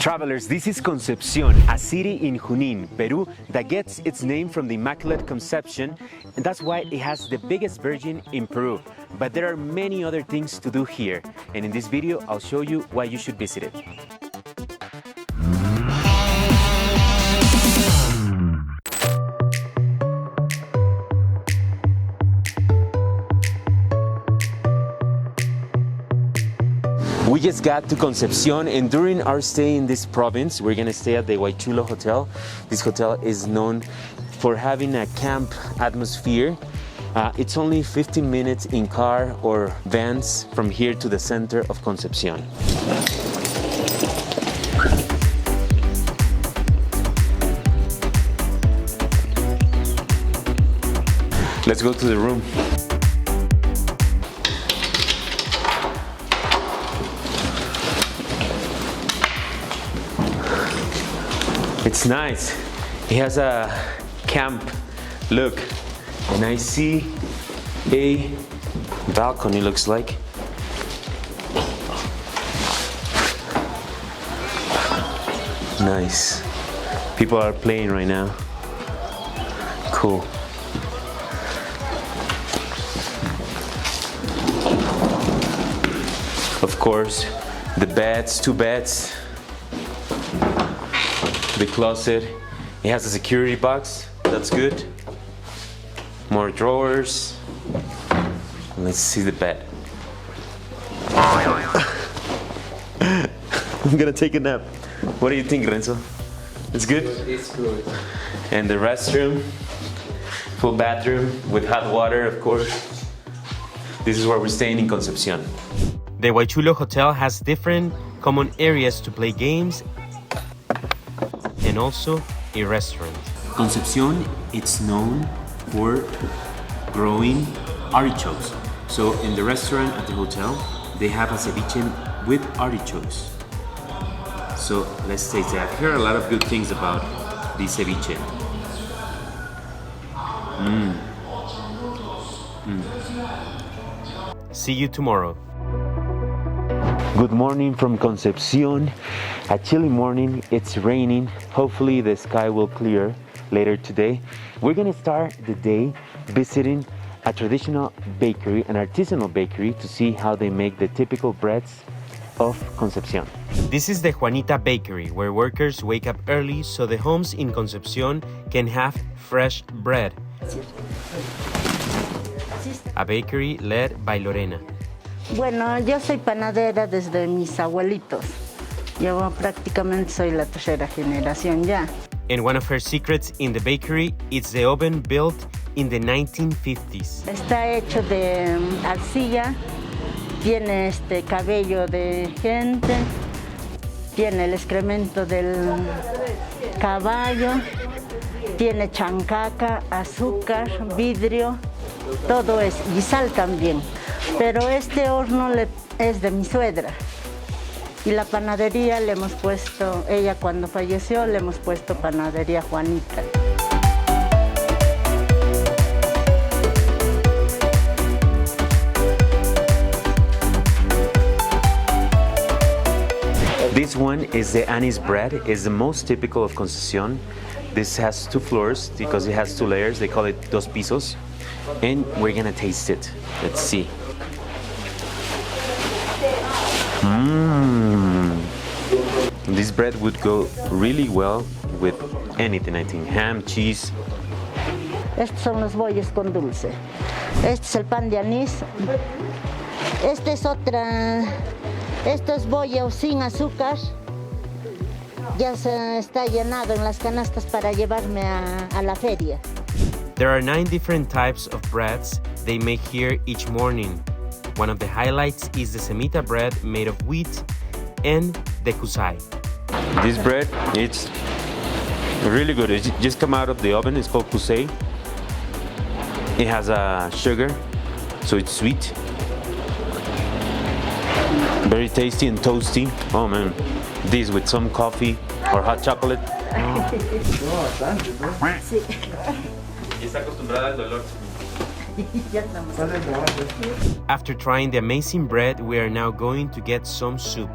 Travelers, this is Concepcion, a city in Junin, Peru, that gets its name from the Immaculate Conception, and that's why it has the biggest virgin in Peru. But there are many other things to do here, and in this video I'll show you why you should visit it. We just got to Concepcion, and during our stay in this province, we're gonna stay at the Wauchula Hotel. This hotel is known for having a camp atmosphere. It's only 15 minutes in car or vans from here to the center of Concepcion. Let's go to the room. It's nice. It has a camp look, and I see a balcony, looks like. Nice. People are playing right now. Cool. Of course, the beds, 2 beds. The closet, it has a security box, that's good. More drawers. Let's see the bed. I'm gonna take a nap. What do you think, Renzo? It's good? It's good. And the restroom, full bathroom with hot water, of course. This is where we're staying in Concepcion. The Wauchula Hotel has different common areas to play games and also a restaurant. Concepcion, it's known for growing artichokes. So in the restaurant at the hotel, they have a ceviche with artichokes. So let's taste it. I've heard a lot of good things about the ceviche. See you tomorrow. Good morning from Concepcion. A chilly morning, it's raining. Hopefully the sky will clear later today. We're gonna start the day visiting a traditional bakery, an artisanal bakery, to see how they make the typical breads of Concepcion. This is the Juanita Bakery, where workers wake up early so the homes in Concepcion can have fresh bread. A bakery led by Lorena. Bueno, yo soy panadera desde mis abuelitos. Yo prácticamente soy la tercera generación ya. And one of her secrets in the bakery is the oven built in the 1950s. Está hecho de arcilla, tiene cabello de gente, tiene el excremento del caballo, tiene chancaca, azúcar, vidrio, todo es, y sal también. Pero este horno es de mi suegra. Y la panadería le hemos puesto, ella cuando falleció, le hemos puesto panadería Juanita. This one is the anise bread. It's the most typical of Concepcion. This has 2 floors because it has 2 layers. They call it dos pisos. And we're gonna taste it. Let's see. This bread would go really well with anything, I think. Ham, cheese. Estos son los bollos con dulce. Este es el pan de anís. Este es estos bollos sin azúcar. Ya se está llenado en las canastas para llevarme a la feria. There are 9 different types of breads they make here each morning. One of the highlights is the semita bread made of wheat and the kusai. This bread, it's really good. It just come out of the oven. It's called kusai. It has sugar, so it's sweet. Very tasty and toasty. Oh man, this with some coffee or hot chocolate. After trying the amazing bread, we are now going to get some soup.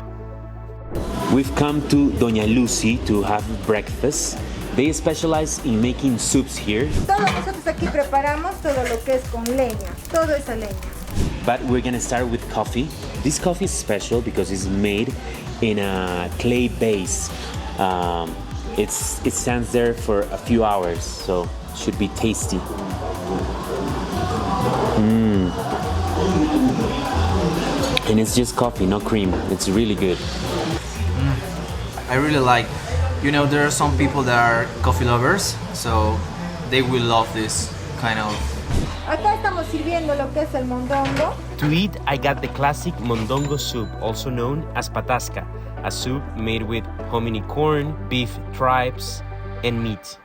We've come to Doña Lucy to have breakfast. They specialize in making soups here. Todos nosotros aquí preparamos todo lo que es con leña, todo es a leña. But we're gonna start with coffee. This coffee is special because it's made in a clay base. It stands there for a few hours, so it should be tasty. And it's just coffee, no cream. It's really good. I really like, there are some people that are coffee lovers, so they will love this kind of. Acá estamos sirviendo lo que es el mondongo. To eat, I got the classic mondongo soup, also known as patasca, a soup made with hominy corn, beef tripes, and meat.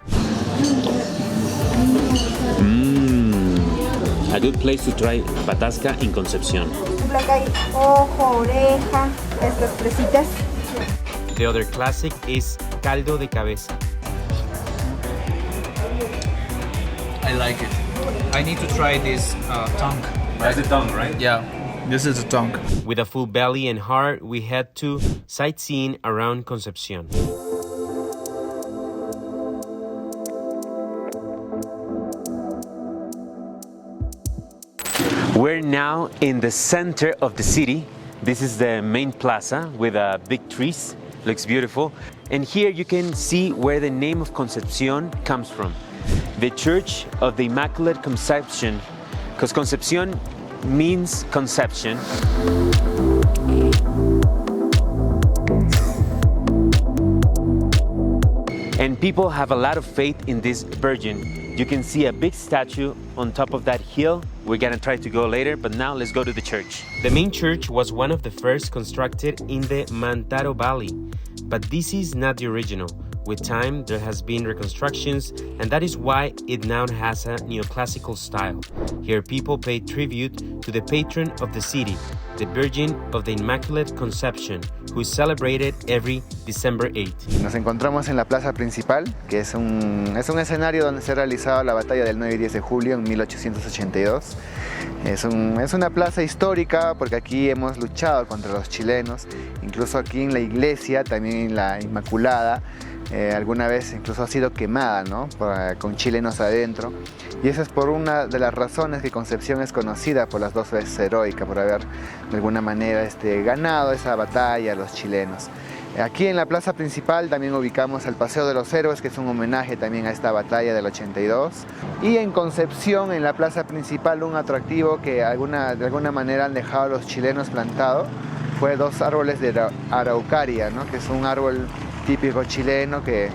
A good place to try patasca in Concepcion. Acá hay ojo, oreja, estas presitas. The other classic is caldo de cabeza. I like it. I need to try this tongue. That's the tongue, right? Yeah, this is the tongue. With a full belly and heart, we head to sightseeing around Concepcion. We're now in the center of the city. This is the main plaza with big trees. Looks beautiful. And here you can see where the name of Concepcion comes from. The Church of the Immaculate Conception, because Concepcion means conception. And people have a lot of faith in this Virgin. You can see a big statue on top of that hill. We're gonna try to go later, but now let's go to the church. The main church was one of the first constructed in the Mantaro Valley, but this is not the original. With time, there has been reconstructions, and that is why it now has a neoclassical style. Here people pay tribute to the patron of the city, the Virgin of the Immaculate Conception, who is celebrated every December 8. Nos encontramos en la plaza principal, que es un escenario donde se ha realizado la batalla del 9 y 10 de julio en 1882. Es una plaza histórica porque aquí hemos luchado contra los chilenos, incluso aquí en la iglesia, también en la Inmaculada, alguna vez incluso ha sido quemada, ¿no? Con chilenos adentro. Y esa es por una de las razones que Concepción es conocida por las dos veces heroica, por haber de alguna manera ganado esa batalla a los chilenos. Aquí en la plaza principal también ubicamos el Paseo de los Héroes, que es un homenaje también a esta batalla del 82. Y en Concepción, en la plaza principal, un atractivo que de alguna manera han dejado los chilenos plantado fue dos árboles de araucaria, ¿no? Que es un árbol típico chileno que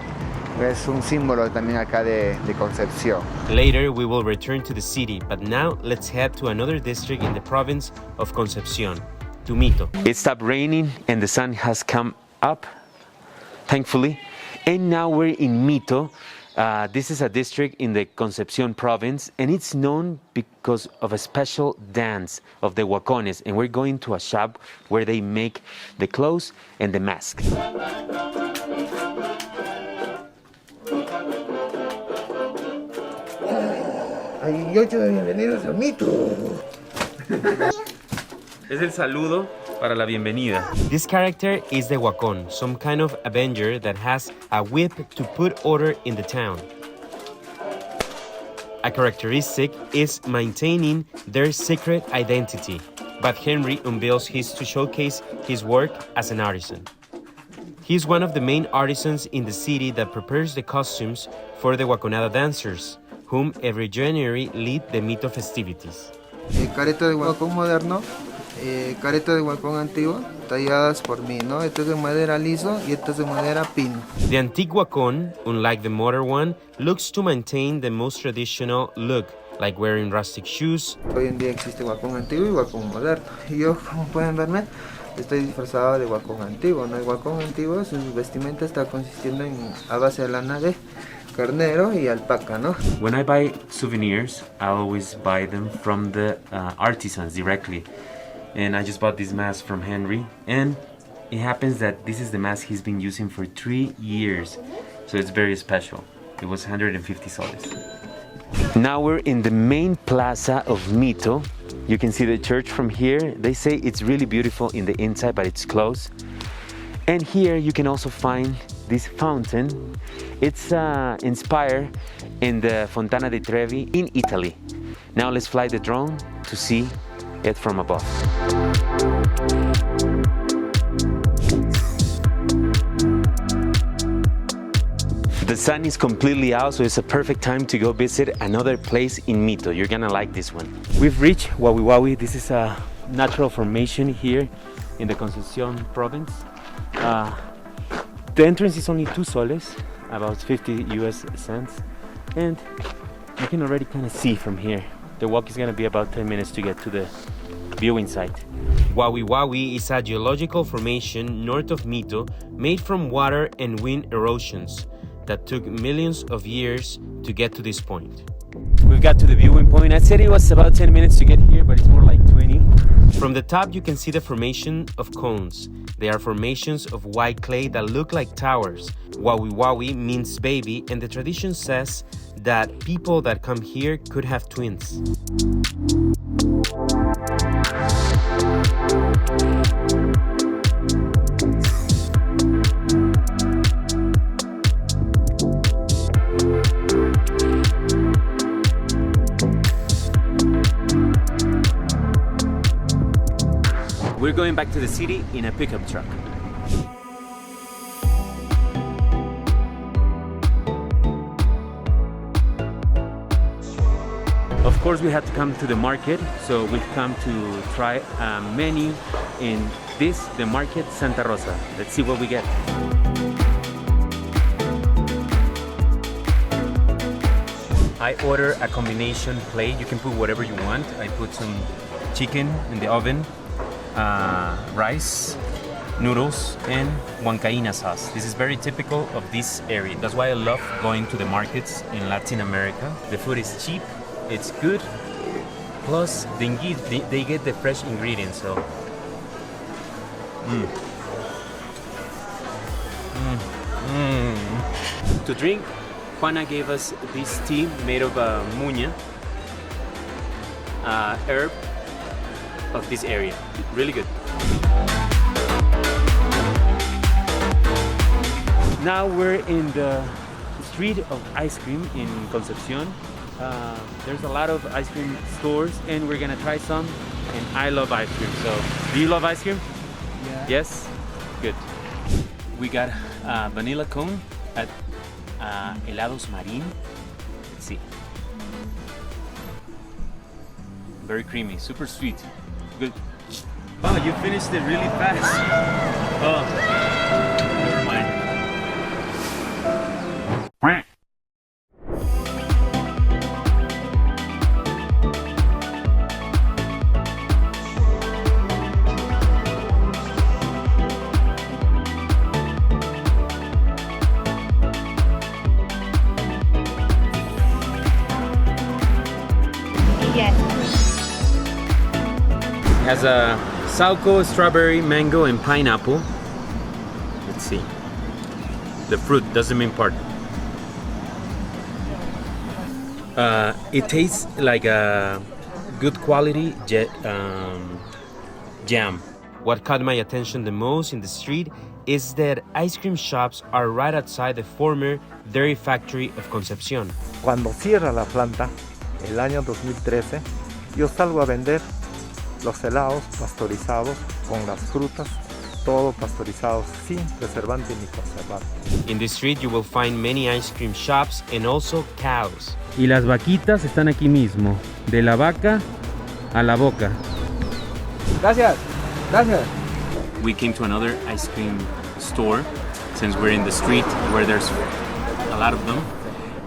es un símbolo también acá de Concepción. Later we will return to the city, but now let's head to another district in the province of Concepcion, to Mito. It stopped raining and the sun has come up, thankfully, and now we're in Mito. This is a district in the Concepcion province, and it's known because of a special dance of the huacones, and we're going to a shop where they make the clothes and the mask. Ay, 8 de bienvenidos a Mito. Es el saludo para la bienvenida. This character is the huacón, some kind of avenger that has a whip to put order in the town. A characteristic is maintaining their secret identity, but Henry unveils his to showcase his work as an artisan. He is one of the main artisans in the city that prepares the costumes for the huaconada dancers, whom every January lead the Mito festivities. Careta de huacón moderno, careta de huacón antiguo, talladas por mí, ¿no? Esto es de madera liso y esto es de madera pino. The antique huacón, unlike the modern one, looks to maintain the most traditional look, like wearing rustic shoes. Hoy en día existe huacón antiguo y huacón moderno. Y yo, como pueden verme, estoy disfrazado de huacón antiguo, ¿no? El huacón antiguo, su vestimenta está consistiendo a base de lana de carnero y alpaca, ¿no? When I buy souvenirs, I always buy them from the artisans directly. And I just bought this mask from Henry, and it happens that this is the mask he's been using for 3 years, so it's very special. It was 150 soles. Now we're in the main plaza of Mito. You can see the church from here. They say it's really beautiful in the inside, but it's closed. And here you can also find this fountain. It's inspired in the Fontana di Trevi in Italy. Now let's fly the drone to see it from above. The sun is completely out, so it's a perfect time to go visit another place in Mito. You're gonna like this one. We've reached Wavi. This is a natural formation here in the Concepcion province. The entrance is only 2 soles, about 50 US cents, and you can already kind of see from here. The walk is gonna be about 10 minutes to get to the viewing site. Wavi is a geological formation north of Mito, made from water and wind erosions that took millions of years to get to this point. We've got to the viewing point. I said it was about 10 minutes to get here, but it's more like 20. From the top, you can see the formation of cones. They are formations of white clay that look like towers. Wavi means baby, and the tradition says that people that come here could have twins. We're going back to the city in a pickup truck. Of course, we had to come to the market, so we've come to try a menu in the market Santa Rosa. Let's see what we get. I order a combination plate. You can put whatever you want. I put some chicken in the oven, rice, noodles, and huancaína sauce. This is very typical of this area. That's why I love going to the markets in Latin America. The food is cheap, it's good, plus they get the fresh ingredients. So, To drink, Juana gave us this tea made of muña, herb of this area. Really good. Now we're in the street of ice cream in Concepcion. There's a lot of ice cream stores and we're gonna try some, and I love ice cream. So, do you love ice cream? Yeah. Yes? Good. We got vanilla cone at Helados Marín. Let's see. Very creamy, super sweet. Good. Wow, you finished it really fast. Oh, never mind. It has a sauco, strawberry, mango, and pineapple. Let's see. The fruit doesn't mean part. It tastes like a good quality jam. What caught my attention the most in the street is that ice cream shops are right outside the former dairy factory of Concepcion. Cuando cierra la planta, el año 2013, yo salgo a vender los helados pasteurizados con las frutas, todo pasteurizados sin preservante ni conservante. In the street you will find many ice cream shops and also cows. Y las vaquitas están aquí mismo, de la vaca a la boca. Gracias, gracias. We came to another ice cream store since we're in the street where there's a lot of them.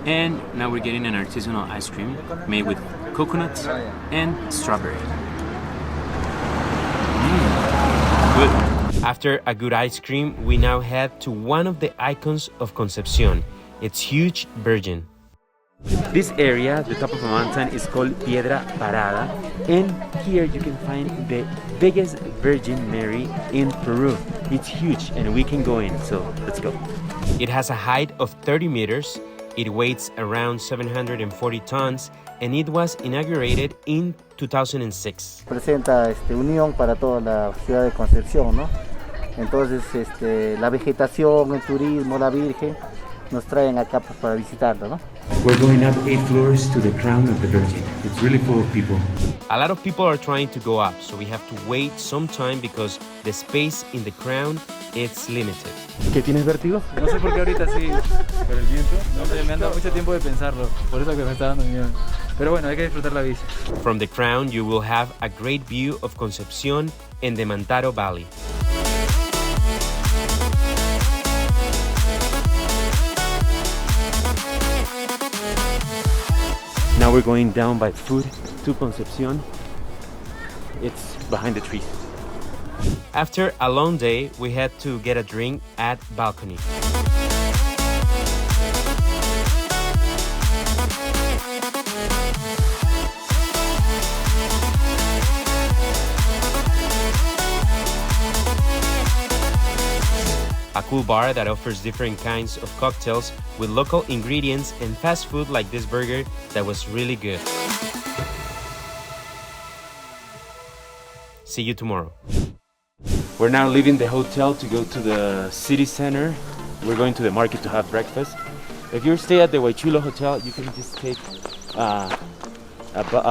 And now we're getting an artisanal ice cream made with coconut and strawberry. Good. After a good ice cream, we now head to one of the icons of Concepcion. It's huge Virgin. This area, the top of a mountain, is called Piedra Parada, and here you can find the biggest Virgin Mary in Peru. It's huge and we can go in, so let's go. It has a height of 30 meters, it weighs around 740 tons, and it was inaugurated in 2006. Presenta unión para toda la ciudad de Concepción, ¿no? Entonces la vegetación, el turismo, la Virgen nos traen acá pues, para visitarlo, ¿no? We're going up 8 floors to the crown of the Virgin. It's really full of people. A lot of people are trying to go up, so we have to wait some time because the space in the crown is limited. ¿Qué, tienes vértigo? No sé por qué ahorita sí. ¿Por el viento? No, pero me han dado mucho tiempo de pensarlo, por eso que me está dando miedo. Pero bueno, hay que disfrutar la vista. From the crown, you will have a great view of Concepcion and the Mantaro Valley. Now we're going down by foot to Concepcion. It's behind the trees. After a long day, we had to get a drink at balcony. A cool bar that offers different kinds of cocktails with local ingredients and fast food like this burger that was really good. See you tomorrow. We're now leaving the hotel to go to the city center. We're going to the market to have breakfast. If you stay at the Wauchula Hotel, you can just take a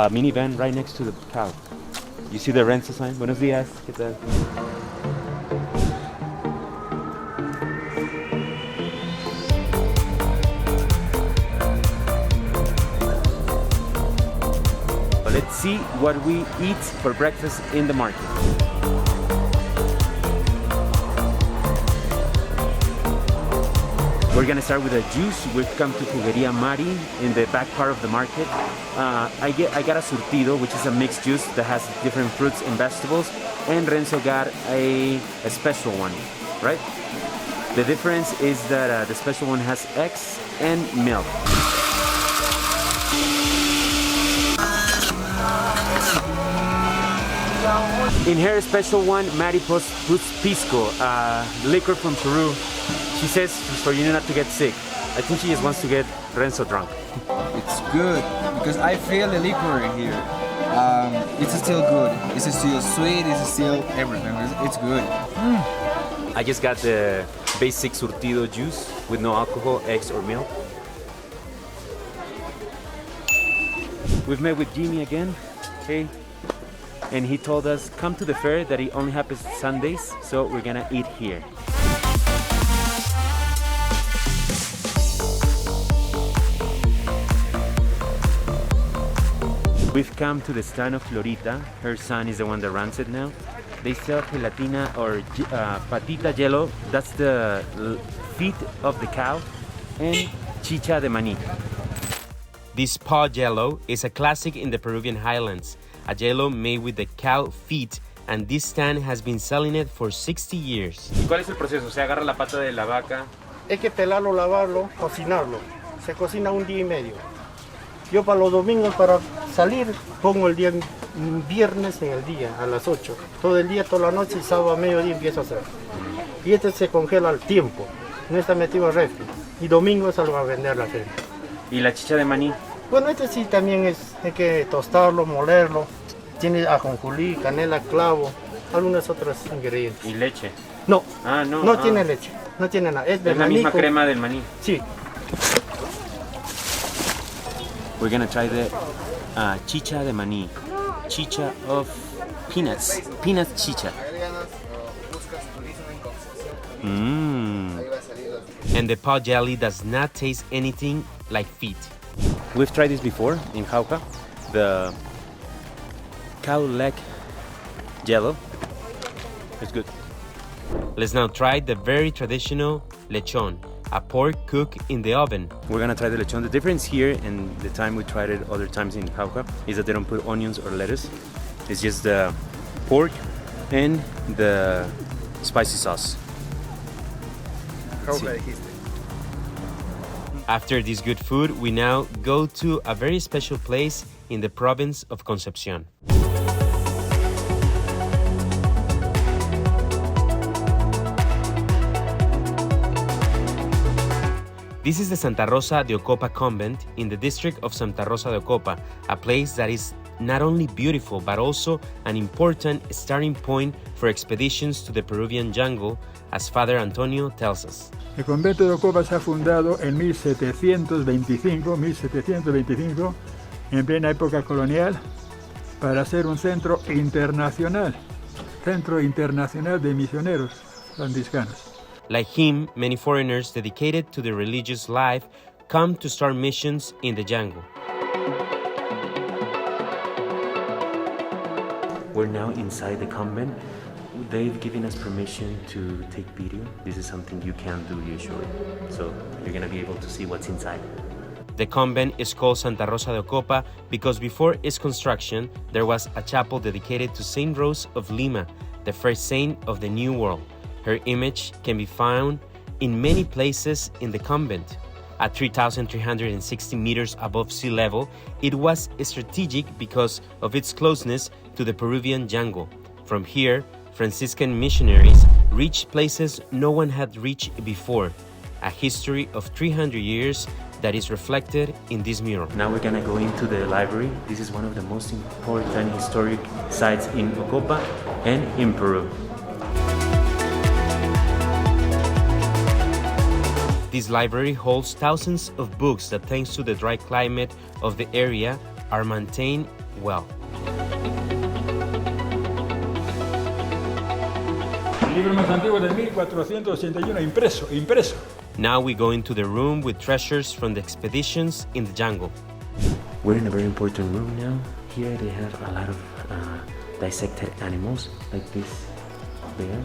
minivan right next to the cow. You see the rental sign? Buenos días. ¿Qué tal? Let's see what we eat for breakfast in the market. We're gonna start with a juice. We've come to Jugueria Mari in the back part of the market. I got a surtido, which is a mixed juice that has different fruits and vegetables, and Renzo got a special one, right? The difference is that the special one has eggs and milk. In her special one, Maddie puts pisco, liquor from Peru. She says for you not to get sick. I think she just wants to get Renzo drunk. It's good because I feel the liquor here. It's still good. It's still sweet. It's still everything. It's good. I just got the basic surtido juice with no alcohol, eggs or milk. We've met with Jimmy again. Hey. And he told us, come to the fair, that it only happens Sundays, so we're gonna eat here. We've come to the stand of Florita. Her son is the one that runs it now. They sell gelatina or patita yellow, that's the feet of the cow, and chicha de maní. This paw jello is a classic in the Peruvian highlands. A jello made with the cow feet, and this stand has been selling it for 60 years. ¿Y cuál es el proceso? Se agarra la pata de la vaca. Hay que pelarlo, lavarlo, cocinarlo. Se cocina un día y medio. Yo para los domingos para salir pongo el día viernes en el día a las 8. Todo el día, toda la noche y sábado a mediodía empiezo a hacer. Y este se congela al tiempo. No está metido al refri. Y domingo salgo a vender a la gente. ¿Y la chicha de maní? Bueno, este sí también hay que tostarlo, molerlo. Tiene ajonjolí, canela, clavo, algunos otros ingredientes. ¿Y leche? No, no tiene leche, no tiene nada. Es de la maní misma crema del maní. Sí. We're gonna try the chicha de maní. Chicha of peanuts. Peanut chicha. And the paw jelly does not taste anything like feet. We've tried this before in Jauja, the cow leg jello. It's good. Let's now try the very traditional lechon, a pork cooked in the oven. We're gonna try the lechon. The difference here and the time we tried it other times in Jauja is that they don't put onions or lettuce. It's just the pork and the spicy sauce. Jauja dijiste. After this good food, we now go to a very special place in the province of Concepcion. This is the Santa Rosa de Ocopa Convent in the district of Santa Rosa de Ocopa, a place that is not only beautiful but also an important starting point for expeditions to the Peruvian jungle, as Father Antonio tells us. El convento de Ocopa se ha fundado en 1725, en plena época colonial, para ser un centro internacional de misioneros franciscanos. Like him, many foreigners dedicated to the religious life come to start missions in the jungle. We're now inside the convent. They've given us permission to take video. This is something you can't do usually, so you're gonna be able to see what's inside. The convent is called Santa Rosa de Ocopa because before its construction, there was a chapel dedicated to Saint Rose of Lima, the first saint of the New World. Her image can be found in many places in the convent. At 3,360 meters above sea level, it was strategic because of its closeness to the Peruvian jungle. From here, Franciscan missionaries reached places no one had reached before, a history of 300 years that is reflected in this mural. Now we're gonna go into the library. This is one of the most important historic sites in Ocopa and in Peru. This library holds thousands of books that, thanks to the dry climate of the area, are maintained well. El libro más antiguo de 1481, impreso. Now we go into the room with treasures from the expeditions in the jungle. We're in a very important room now. Here they have a lot of dissected animals like this there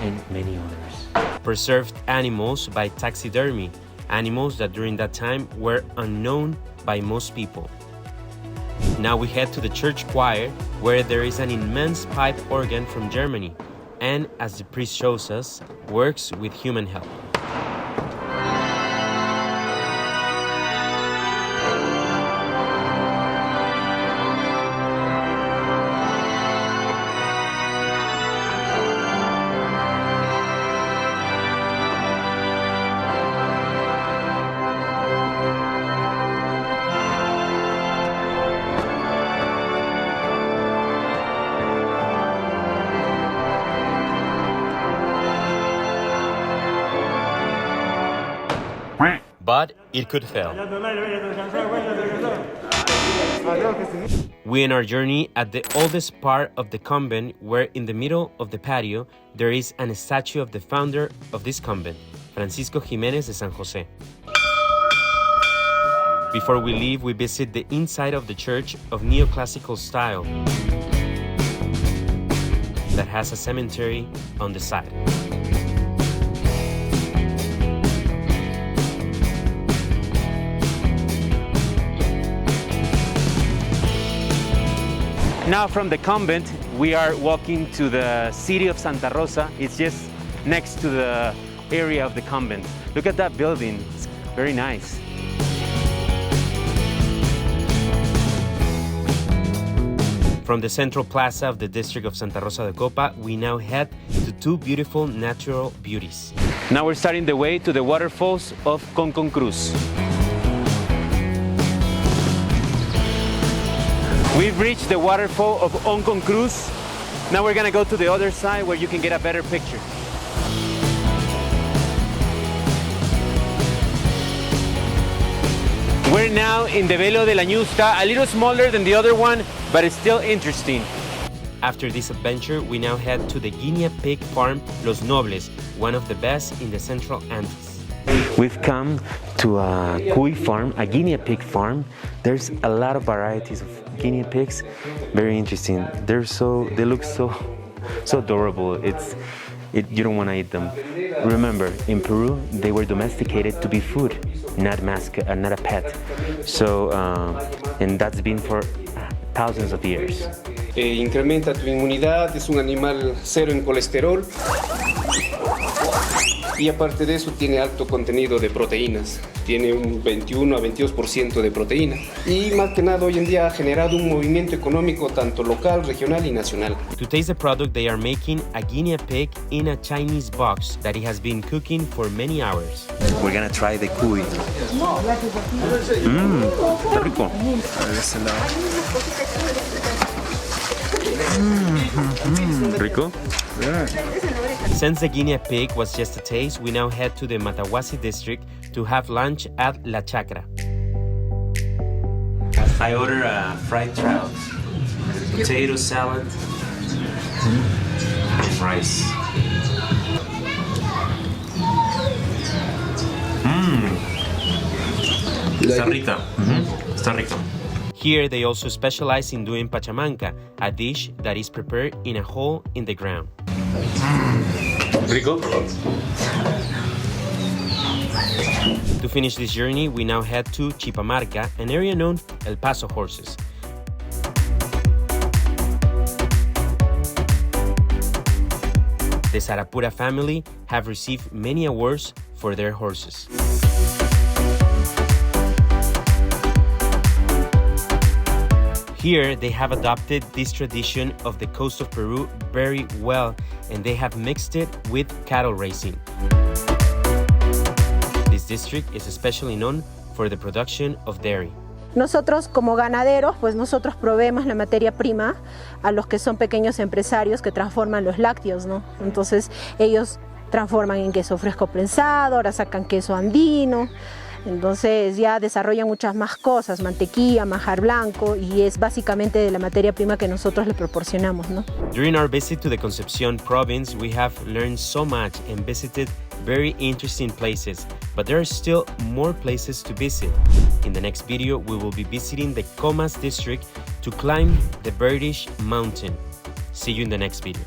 and many others. Preserved animals by taxidermy, animals that during that time were unknown by most people. Now we head to the church choir, where there is an immense pipe organ from Germany, and as the priest shows us, works with human help. But it could fail. We end our journey at the oldest part of the convent, where in the middle of the patio there is a statue of the founder of this convent, Francisco Jiménez de San Jose. Before we leave, we visit the inside of the church of neoclassical style that has a cemetery on the side. Now from the convent, we are walking to the city of Santa Rosa. It's just next to the area of the convent. Look at that building, it's very nice. From the central plaza of the district of Santa Rosa de Ocopa, we now head to two beautiful natural beauties. Now we're starting the way to the waterfalls of Concon Cruz. We've reached the waterfall of Concon Cruz. Now we're gonna go to the other side where you can get a better picture. We're now in the Velo de la Ñusca, a little smaller than the other one, but it's still interesting. After this adventure, we now head to the guinea pig farm Los Nobles, one of the best in the Central Andes. We've come to a cuy farm, a guinea pig farm. There's a lot of varieties of guinea pigs, very interesting. They look so adorable. You don't want to eat them. Remember, in Peru, they were domesticated to be food, not a pet. So, and that's been for thousands of years. Incrementa tu inmunidad, es un animal cero en colesterol y aparte de eso tiene alto contenido de proteínas. tiene un 21 a 22% de proteína y más que nada hoy en día ha generado un movimiento económico tanto local, regional y nacional. To taste the product, they are making a guinea pig in a Chinese box that it has been cooking for many hours. We're gonna try the cuy. Está rico. Rico? Since the guinea pig was just a taste, we now head to the Matahuasi district to have lunch at La Chacra. I order a fried trout, potato salad, and rice. Está rica. Está rico. Here they also specialize in doing pachamanca, a dish that is prepared in a hole in the ground. Rico? To finish this journey, we now head to Chipamarca, an area known as Paso Horses. The Sarapura family have received many awards for their horses. Here, they have adopted this tradition of the coast of Peru very well, and they have mixed it with cattle racing. This district is especially known for the production of dairy. Nosotros como ganaderos, pues nosotros proveemos la materia prima a los que son pequeños empresarios que transforman los lácteos, ¿no? Entonces ellos transforman en queso fresco prensado, ahora sacan queso andino. Entonces ya desarrollan muchas más cosas, mantequilla, manjar blanco, y es básicamente de la materia prima que nosotros le proporcionamos, ¿no? During our visit to the Concepcion province, we have learned so much and visited very interesting places, but there are still more places to visit. In the next video, we will be visiting the Comas district to climb the Verdish mountain. See you in the next video.